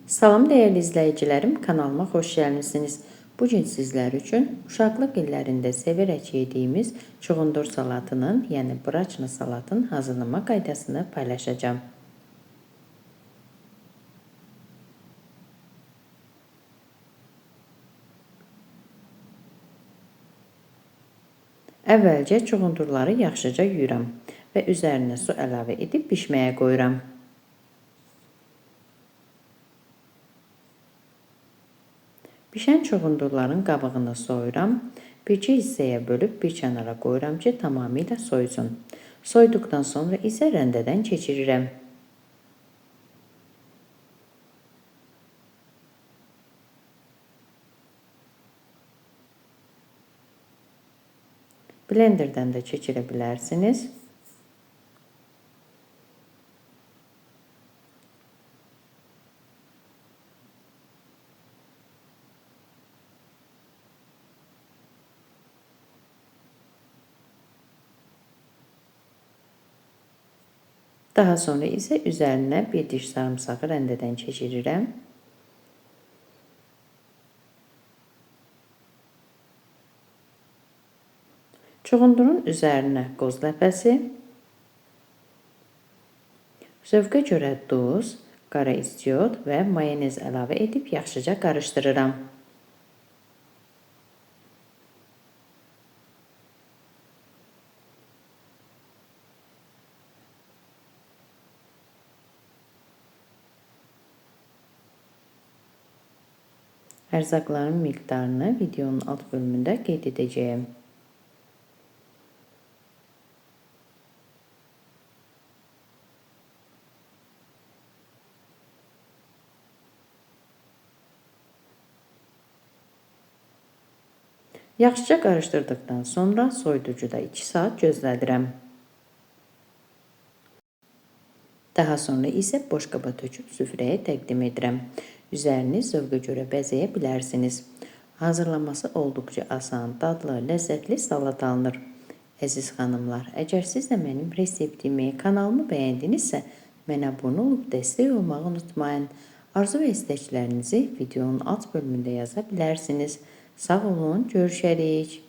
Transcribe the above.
Salam dəyərli izləyicilərim, kanalıma xoş gəlmisiniz. Bugün sizlər üçün uşaqlıq illərində sevərək yediyimiz çuğundur salatının, yəni braçna salatın hazırlama qaydasını paylaşacağım. Əvvəlcə çuğundurları yaxşıca yuyuram və üzərinə su əlavə edib bişməyə qoyuram. Pişən çuğundurların qabığını soyuram. Bir-iki hissəyə bölüb bir kənara qoyuram ki, tamamilə soysun. Soyduqdan sonra isə rəndədən keçirirəm. Blenderdən də keçirə bilərsiniz. Daha sonra isə üzərinə bir diş sarımsağı rəndədən keçirirəm. Çuğundurun üzərinə qoz ləpəsi, zövqə görə duz, qara istiot və mayonez əlavə edib yaxşıca qarışdırıram. Ərzaqların miqdarını videonun alt bölümündə qeyd edəcəyim. Yaxşıca qarışdırdıqdan sonra soyuducuda 2 saat gözlədirəm. Daha sonra isə boşqaba töküb süfrəyə təqdim edirəm. Üzərini zövqə görə bəzəyə bilərsiniz. Hazırlaması olduqca asan, dadlı, ləzzətli salat alınır. Əziz xanımlar, əgər siz də mənim reseptimi, kanalımı bəyəndinizsə, mənə abunə olub dəstək olmağı unutmayın. Arzu və istəklərinizi videonun alt bölümündə yaza bilərsiniz. Sağ olun, görüşərik.